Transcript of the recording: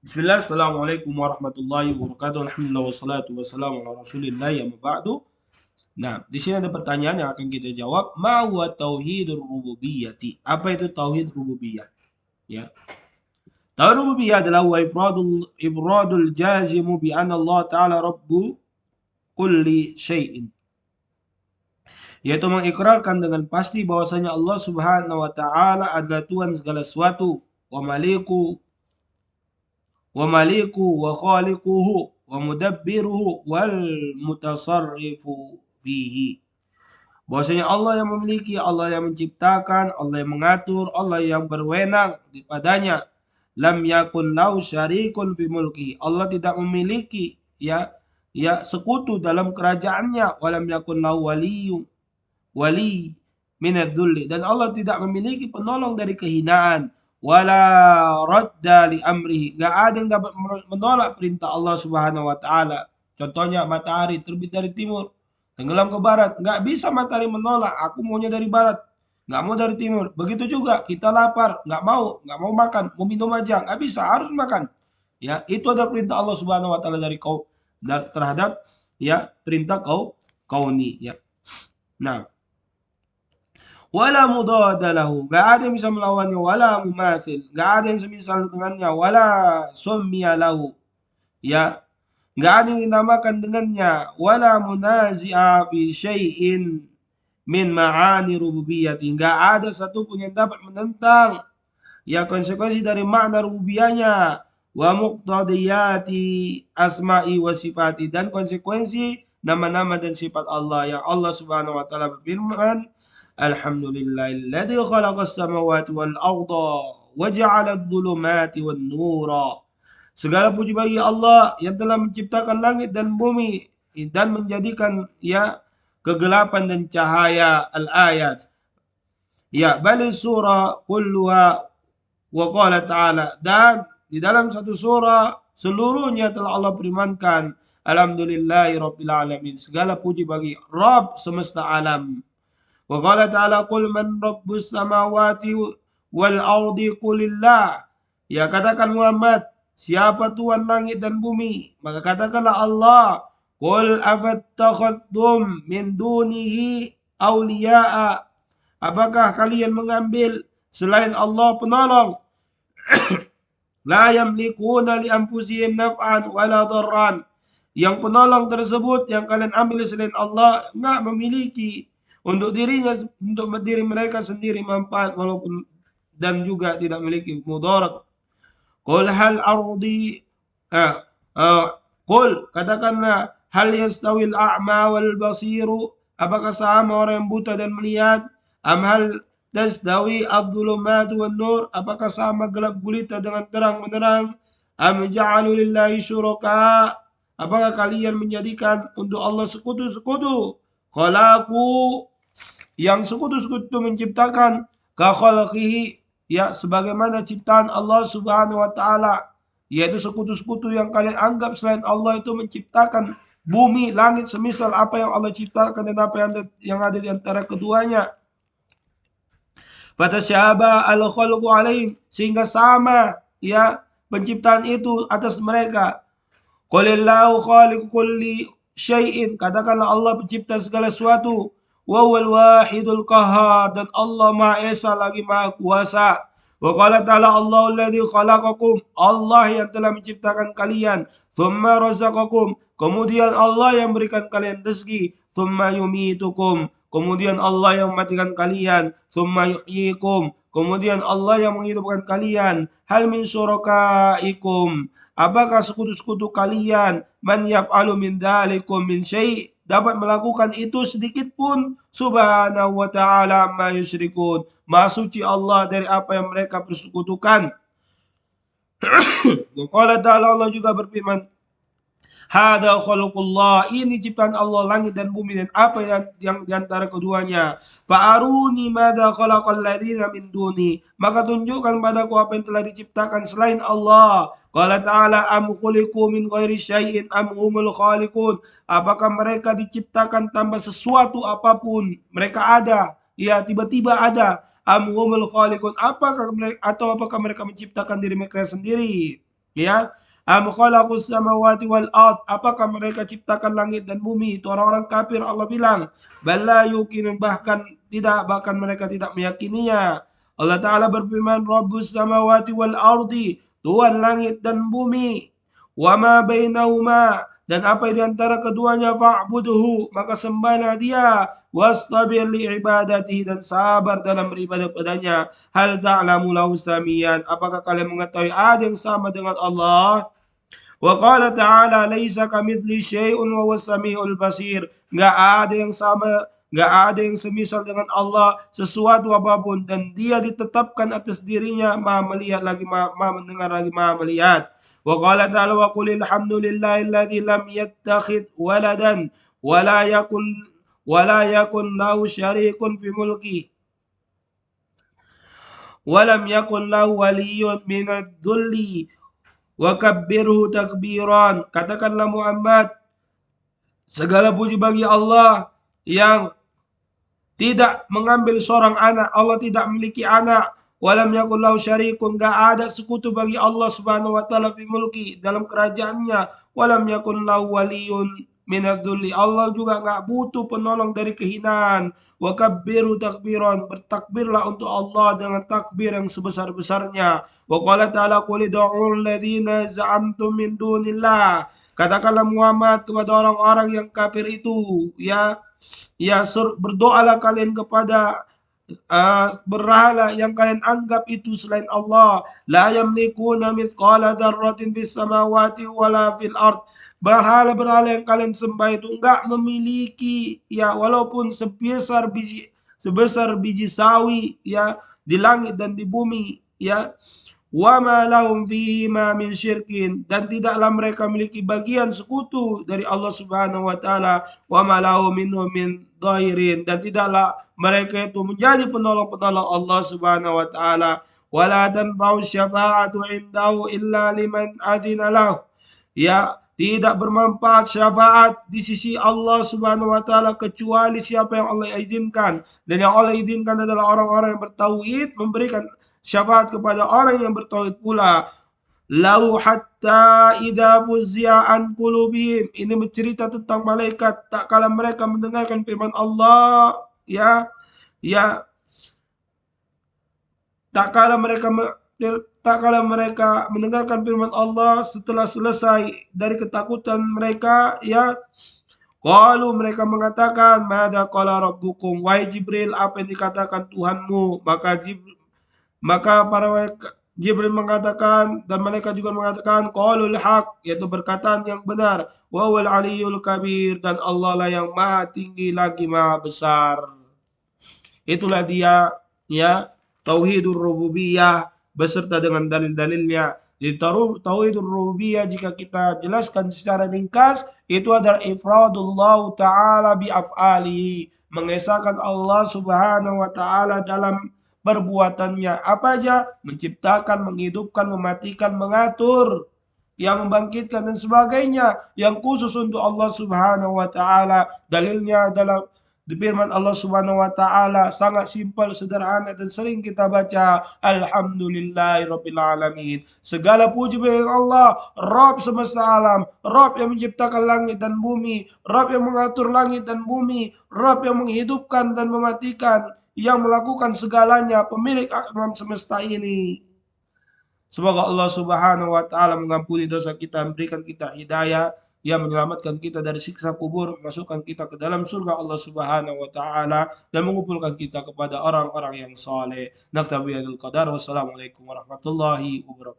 Bismillah, Assalamualaikum warahmatullahi wabarakatuh. Alhamdulillah wassalatu wassalamu ala Rasulillah ya ba'du. Nah, di sini ada pertanyaan yang akan kita jawab. Ma huwa tauhidur rububiyyati? Apa itu tauhid rububiyah? Ya. Tauhid rububiyah adalah wa ifradul jazimu bi anna Allah Ta'ala rabbu kulli syai'in. Yaitu mengikrarkan dengan pasti bahwasanya Allah Subhanahu wa taala adalah Tuhan segala sesuatu, wa maliku wa khaliquhu wa mudabbiruhu wal mutasarrifu fihi. Bahwasanya Allah yang memiliki, Allah yang menciptakan, Allah yang mengatur, Allah yang berwenang di padanya. Lam yakun lahu syarikun fi mulki. Allah tidak memiliki sekutu dalam kerajaannya. Walam yakun lahu wali minadzulli, dan Allah tidak memiliki penolong dari kehinaan, wala radda li amrihi, nggak ada yang dapat menolak perintah Allah Subhanahu wa taala. Contohnya matahari terbit dari timur, tenggelam ke barat, nggak bisa matahari menolak, aku maunya dari barat, nggak mau dari timur. Begitu juga kita lapar, nggak mau makan, mau minum aja, nggak bisa, harus makan. Ya, itu ada perintah Allah Subhanahu wa taala dari kau terhadap perintah kauni ya. Nah, wala mudada lahu, gak ada yang bisa melawannya, wala mumathil, gak ada yang semisal dengannya, wala summiya lahu, ya, gak ada yang dinamakan dengannya, wala munazi'a fi syai'in min ma'ani rububiyyati, gak ada satupun yang dapat menentang konsekuensi dari makna rububiyahnya, wa muqtadiyati asma'i wa sifati, dan konsekuensi nama-nama dan sifat Allah, yang Allah Subhanahu wa taala berfirman, Alhamdulillahilladzi khalaqas samawati wal arda wa ja'ala adh-dhulumati wan nura. Segala puji bagi Allah yang telah menciptakan langit dan bumi dan menjadikan kegelapan dan cahaya. Al-ayat. Ya, bali surah kulluha wa qala ta'ala, dan di dalam satu surah seluruhnya telah Allah firmankan, Alhamdulillahi rabbil alamin. Segala puji bagi Rabb semesta alam. Wa qala ta'ala qul man rabbus samawati wal ardi qulillah. Ya, katakan Muhammad, siapa Tuhan langit dan bumi? Maka katakanlah Allah. Qul afattakhadtum min dunihi awliya'a. Apakah kalian mengambil selain Allah penolong? La yamlikuna li anfusihim naf'an wala darran. Yang penolong tersebut yang kalian ambil selain Allah enggak memiliki untuk diri mereka sendiri manfaat walaupun, dan juga tidak memiliki mudarat. Qul hal ardi qul, katakanlah, hal yastawil a'ma wal basiru, apakah sama orang yang buta dan melihat? Am hal tastawi adh-dhulumatu wan nur, apakah sama gelap gulita dengan terang benderang? Am ja'alu lillahi syuraka, apakah kalian menjadikan untuk Allah sekutu-sekutu? Khalaqu, yang sekutu-sekutu menciptakan, ka khalqihi, sebagaimana ciptaan Allah Subhanahu wa taala, yaitu sekutu-sekutu yang kalian anggap selain Allah itu menciptakan bumi, langit, semisal apa yang Allah ciptakan dan apa yang ada di antara keduanya. Fatasyaba al-khalqu alaihim, sehingga sama penciptaan itu atas mereka. Qulillahu khaliqu kulli syai'in, katakanlah Allah pencipta segala sesuatu. Wa huwal wahidul qahhar, dan Allah Maha Esa lagi Maha Kuasa. Wa qala ta'ala Allahu alladzi khalaqakum, Allah yang telah menciptakan kalian. Tsumma razaqakum, kemudian Allah yang berikan kalian rezeki. Tsumma yumitukum, kemudian Allah yang mematikan kalian. Tsumma yuhyikum, kemudian Allah yang menghidupkan kalian. Hal min syurakaikum, apakah sekutu-sekutu kalian, man yaf'alu min dzalikum min syai', dapat melakukan itu sedikit pun? Subhanahu wa ta'ala amma yusyrikun, maha suci Allah dari apa yang mereka persekutukan. Qala ta'ala, Allah juga berfirman, Hada khalqullah, ini ciptaan Allah, langit dan bumi dan apa yang di antara keduanya. Fa'aruni madza khalaqal ladzina min duni, maka tunjukkan padaku apa yang telah diciptakan selain Allah. Qala ta'ala am khuliqu min ghairi syai'in am humul khaliqun, apakah mereka diciptakan tanpa sesuatu apapun? Mereka ada, tiba-tiba ada. Am humul khaliqun, apakah mereka menciptakan diri mereka sendiri? Ya, am khalaqus samawati wal ard, apakah mereka ciptakan langit dan bumi? Itu orang-orang kafir. Allah bilang, bala yuqinun, bahkan tidak, bahkan mereka tidak meyakininya. Allah Ta'ala berfirman, Rabbus samawati wal ardi, Tuhan langit dan bumi, wa ma bainahuma, dan apa di antara keduanya, fa'budhu, maka sembahlah dia, wastabir li ibadatihi, dan sabar dalam beribadah padanya. Hal ta'lamu lahu samiyan, apakah kalian mengetahui ada yang sama dengan Allah? Wa qala ta'ala, laisa kamitsli syai'un wa huwas samiul basir. Enggak ada yang sama, enggak ada yang semisal dengan Allah sesuatu apapun, dan dia ditetapkan atas dirinya Maha melihat lagi Maha mendengar lagi Maha melihat. Wa qala ta'ala, wa qulil hamdulillahilladzi lam yattakhidh waladan wa la yakun lahu syarikun fi mulki wa lam yakun lahu waliyyun minadh dhulli wa kabbirhu takbiran. Katakanlah Muhammad, segala puji bagi Allah yang tidak mengambil seorang anak. Allah tidak memiliki anak. Walam yakul lahu syarikun, enggak ada sekutu bagi Allah Subhanahu wa taala fi mulki, dalam kerajaannya. Walam yakun lahu waliyun minadzulli, Allah juga enggak butuh penolong dari kehinaan. Wa kabbiru takbiran, bertakbirlah untuk Allah dengan takbir yang sebesar-besarnya. Wa qala ta'ala, qul ud'ul ladzina za'amtum min dunillah. Katakanlah Muhammad kepada orang-orang yang kafir itu, ya, berdoalah kalian kepada berhala yang kalian anggap itu selain Allah. La yamlikuna mithqala dzarratin fis samawati wala fil ard. Berhala-berhala yang kalian sembah itu enggak memiliki, ya, walaupun sebesar biji sawi, ya, di langit dan di bumi, ya. Wa ma lahum fihi ma min syirkin, dan tidaklah mereka memiliki bagian sekutu dari Allah Subhanahu wa taala. Wa ma lahum minhum min dhahirin, dan tidaklah mereka itu menjadi penolong-penolong Allah Subhanahu wa taala. Wala tanfa'u syafa'atu indahu illa liman adzina lahu. Ya, tidak bermanfaat syafaat di sisi Allah Subhanahu wa taala kecuali siapa yang Allah izinkan. Dan yang Allah izinkan adalah orang-orang yang bertauhid, memberikan syafaat kepada orang yang bertauhid pula. Lau hatta idza fuzzi'a an qulubihim, ini bercerita tentang malaikat tak kala mereka mendengarkan firman Allah, ya, ya, tak kala mereka mendengarkan firman Allah setelah selesai dari ketakutan mereka, ya, qalu, mereka mengatakan, madza qala rabbukum, wahai Jibril, apa yang dikatakan Tuhanmu? Maka Jibril mengatakan, dan mereka juga mengatakan, qaulul haq, yaitu perkataan yang benar, wa huwal aliyyul kabir, dan Allah lah yang maha tinggi lagi maha besar. Itulah dia, ya, tauhidur rububiyah beserta dengan dalil-dalilnya. Jadi tauhidur rububiyah, jika kita jelaskan secara ringkas, itu adalah ifradullah ta'ala bi af'alihi, mengesahkan Allah Subhanahu wa taala dalam perbuatannya. Apa aja? Menciptakan, menghidupkan, mematikan, mengatur, yang membangkitkan dan sebagainya, yang khusus untuk Allah Subhanahu wa taala. Dalilnya adalah di firman Allah Subhanahu wa taala, sangat simpel, sederhana, dan sering kita baca, alhamdulillahirabbil alamin. Segala puji bagi Allah, Rabb semesta alam, Rabb yang menciptakan langit dan bumi, Rabb yang mengatur langit dan bumi, Rabb yang menghidupkan dan mematikan, yang melakukan segalanya, pemilik alam semesta ini. Semoga Allah Subhanahu wa taala mengampuni dosa kita, memberikan kita hidayah, yang menyelamatkan kita dari siksa kubur, masukkan kita ke dalam surga Allah Subhanahu wa taala, dan mengumpulkan kita kepada orang-orang yang saleh. Naktabi hadzal qadar. Wassalamualaikum warahmatullahi wabarakatuh.